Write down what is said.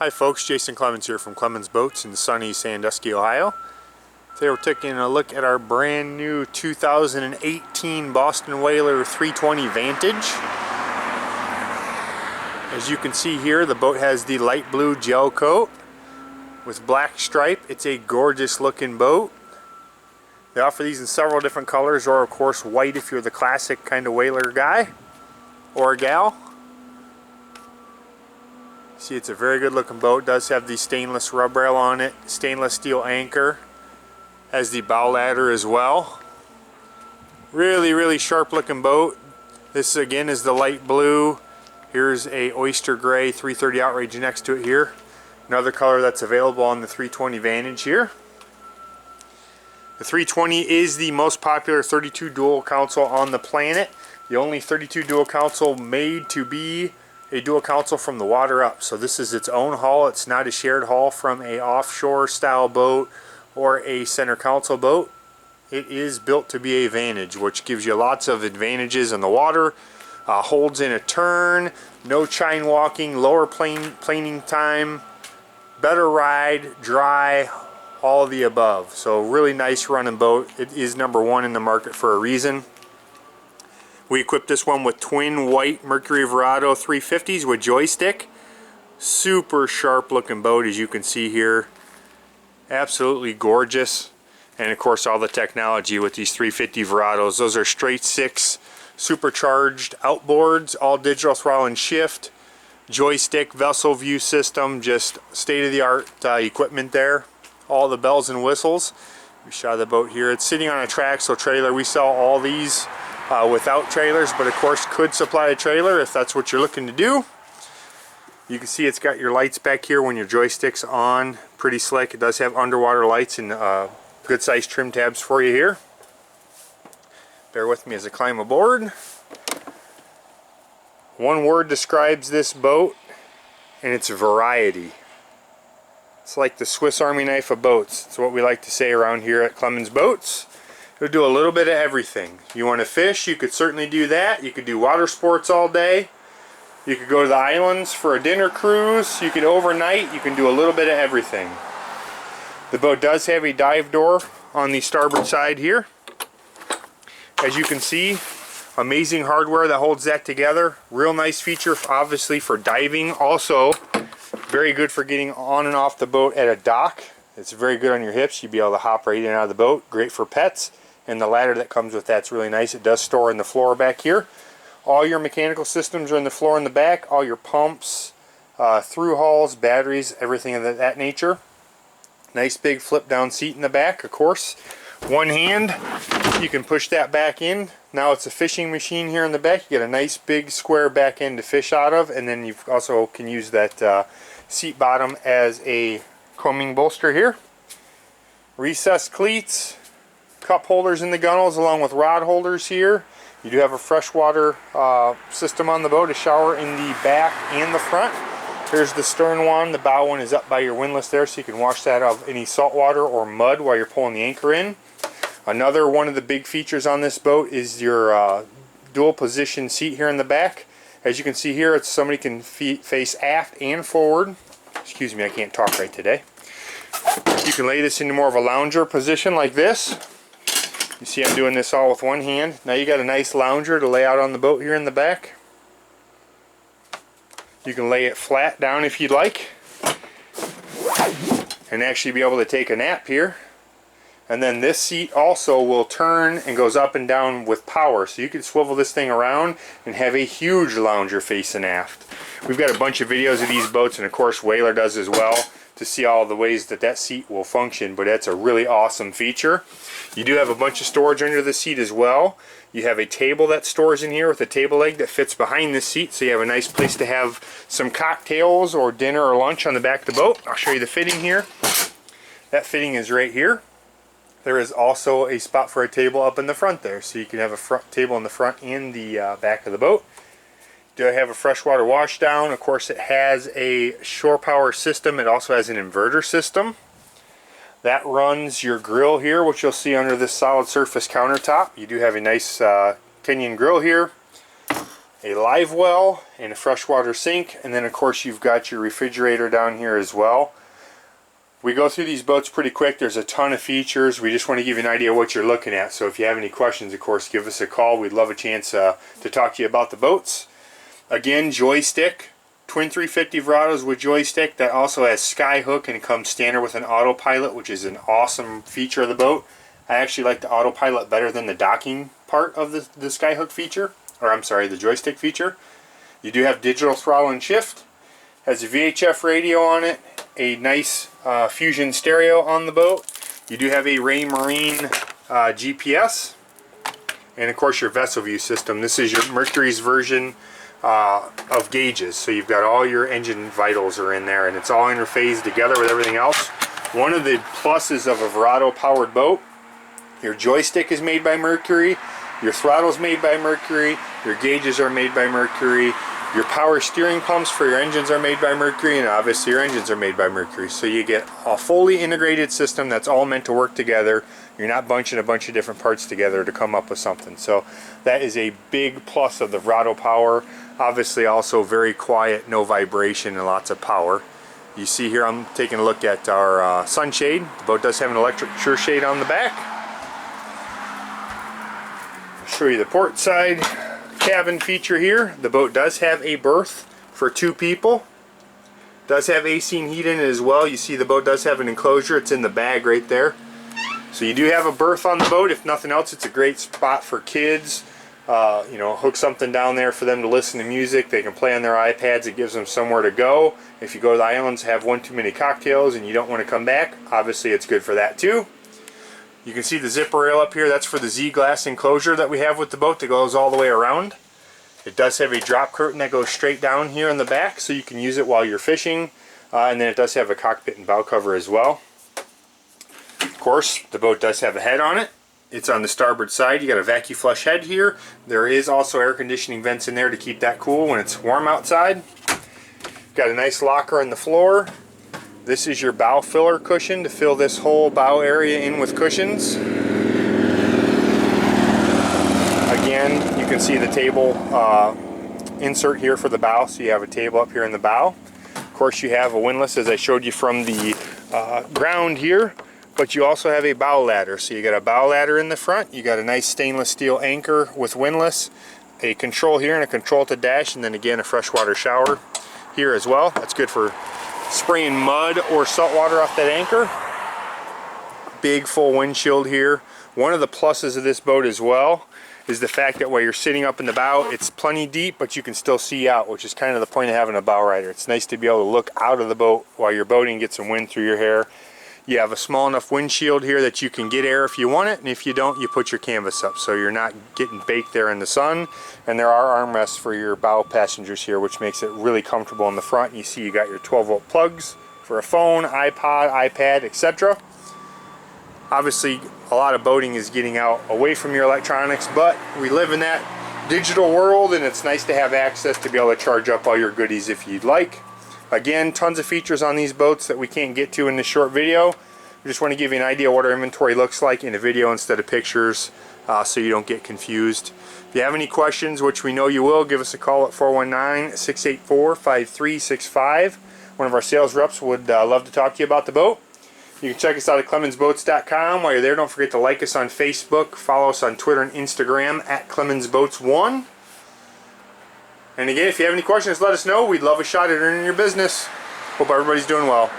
Hi folks, Jason Clemons here from Clemons Boats in sunny Sandusky, Ohio. Today we're taking a look at our brand new 2018 Boston Whaler 320 Vantage. As you can see here, the boat has the light blue gel coat with black stripe. It's a gorgeous looking boat. They offer these in several different colors, or of course white if you're the classic kind of whaler guy or gal. See, it's a very good looking boat. It does have the stainless rub rail on it, stainless steel anchor, has the bow ladder as well. Really sharp looking boat. This again is the light blue. Here's a oyster gray 330 Outrage next to it here. Another color that's available on the 320 Vantage here. The 320 is the most popular 32 dual console on the planet. The only 32 dual console made to be a dual console from the water up. So this is its own hull. It's not a shared hull from a offshore style boat or a center console boat. It is built to be a Vantage, which gives you lots of advantages on the water. Holds in a turn, no chine walking, lower planing time, better ride, dry, all of the above. So really nice running boat. It is #1 in the market for a reason. We equipped this one with twin white Mercury Verado 350s with joystick. Super sharp looking boat, as you can see here. Absolutely gorgeous. And of course all the technology with these 350 Verados. Those are straight 6 supercharged outboards, all digital throttle and shift, joystick, vessel view system, just state-of-the-art equipment there. All the bells and whistles. We shot the boat here. It's sitting on a traxel trailer. We sell all these without trailers, but of course could supply a trailer if that's what you're looking to do. You can see it's got your lights back here when your joystick's on. Pretty slick. It does have underwater lights and good sized trim tabs for you here. Bear with me as I climb aboard. One word describes this boat, and it's variety. It's like the Swiss Army knife of boats. It's what we like to say around here at Clemons Boats. It'll do a little bit of everything. You want to fish, you could certainly do that. You could do water sports all day. You could go to the islands for a dinner cruise. You could overnight. You can do a little bit of everything. The boat does have a dive door on the starboard side here. As you can see, amazing hardware that holds that together. Real nice feature, obviously, for diving. Also, very good for getting on and off the boat at a dock. It's very good on your hips. You'd be able to hop right in and out of the boat. Great for pets. And the ladder that comes with that's really nice. It does store in the floor back here. All your mechanical systems are in the floor in the back. All your pumps, through hulls, batteries, everything of that nature. Nice big flip down seat in the back, of course. One hand, you can push that back in. Now it's a fishing machine here in the back. You get a nice big square back end to fish out of, and then you also can use that seat bottom as a combing bolster here. Recessed cleats, cup holders in the gunnels along with rod holders here. You do have a freshwater system on the boat, a shower in the back and the front. Here's the stern one. The bow one is up by your windlass there, so you can wash that out of any salt water or mud while you're pulling the anchor in. Another one of the big features on this boat is your dual position seat here in the back. As you can see here, it's somebody can face aft and forward. Excuse me, I can't talk right today. You can lay this into more of a lounger position like this. You see I'm doing this all with one hand. Now you got a nice lounger to lay out on the boat here in the back. You can lay it flat down if you'd like, and actually be able to take a nap here. And then this seat also will turn and goes up and down with power, so you can swivel this thing around and have a huge lounger facing aft. We've got a bunch of videos of these boats, and of course Whaler does as well, to see all the ways that that seat will function, but that's a really awesome feature. You do have a bunch of storage under the seat as well. You have a table that stores in here with a table leg that fits behind the seat, so you have a nice place to have some cocktails or dinner or lunch on the back of the boat. I'll show you the fitting here. That fitting is right here. There is also a spot for a table up in the front there, so you can have a front table in the front and the back of the boat. Do have a freshwater wash down. Of course, it has a shore power system. It also has an inverter system. That runs your grill here, which you'll see under this solid surface countertop. You do have a nice Kenyan grill here. a live well, and a freshwater sink, and then of course you've got your refrigerator down here as well. We go through these boats pretty quick. There's a ton of features. We just want to give you an idea of what you're looking at. So if you have any questions, of course, give us a call. We'd love a chance to talk to you about the boats. Again, joystick. Twin 350 Verados with joystick. That also has skyhook and comes standard with an autopilot, which is an awesome feature of the boat. I actually like the autopilot better than the docking part of the skyhook feature. Or I'm sorry, the joystick feature. You do have digital throttle and shift. Has a VHF radio on it. A nice Fusion stereo on the boat. You do have a Raymarine GPS, and of course your vessel view system. This is your Mercury's version of gauges, so you've got all your engine vitals are in there, and it's all interfaced together with everything else. One of the pluses of a Verado powered boat, your joystick is made by Mercury, your throttle is made by Mercury, your gauges are made by Mercury, your power steering pumps for your engines are made by Mercury, and obviously your engines are made by Mercury. So you get a fully integrated system that's all meant to work together. You're not bunching a bunch of different parts together to come up with something. So that is a big plus of the Verado power. Obviously also very quiet, no vibration, and lots of power. You see here I'm taking a look at our sunshade. The boat does have an electric sure shade on the back. I'll show you the port side cabin feature here. The boat does have a berth for 2 people. Does have AC and heat in it as well. You see the boat does have an enclosure. It's in the bag right there. So you do have a berth on the boat. If nothing else, it's a great spot for kids. You know, hook something down there for them to listen to music. They can play on their iPads. It gives them somewhere to go. If you go to the islands, have one too many cocktails and you don't want to come back, obviously it's good for that too. You can see the zipper rail up here. That's for the Z-glass enclosure that we have with the boat that goes all the way around. It does have a drop curtain that goes straight down here in the back, so you can use it while you're fishing. And then it does have a cockpit and bow cover as well. Of course, the boat does have a head on it. It's on the starboard side. You got a vacuum flush head here. There is also air conditioning vents in there to keep that cool when it's warm outside. Got a nice locker on the floor. This is your bow filler cushion to fill this whole bow area in with cushions. Again, you can see the table insert here for the bow, so you have a table up here in the bow. Of course, you have a windlass as I showed you from the ground here, but you also have a bow ladder. So you got a bow ladder in the front, you got a nice stainless steel anchor with windlass, a control here and a control to dash, and then again a freshwater shower here as well. That's good for spraying mud or salt water off that anchor. Big full windshield here. One of the pluses of this boat as well is the fact that while you're sitting up in the bow, it's plenty deep, but you can still see out, which is kind of the point of having a bow rider. It's nice to be able to look out of the boat while you're boating and get some wind through your hair. You have a small enough windshield here that you can get air if you want it, and if you don't, you put your canvas up so you're not getting baked there in the sun. And there are armrests for your bow passengers here, which makes it really comfortable in the front. You see you got your 12-volt plugs for a phone, iPod, iPad, etc. Obviously, a lot of boating is getting out away from your electronics, but we live in that digital world, and it's nice to have access to be able to charge up all your goodies if you'd like. Again, tons of features on these boats that we can't get to in this short video. We just want to give you an idea of what our inventory looks like in a video instead of pictures, so you don't get confused. If you have any questions, which we know you will, give us a call at 419-684-5365. One of our sales reps would love to talk to you about the boat. You can check us out at ClemonsBoats.com. While you're there, don't forget to like us on Facebook, follow us on Twitter and Instagram at ClemonsBoats1. And again, if you have any questions, let us know. We'd love a shot at earning your business. Hope everybody's doing well.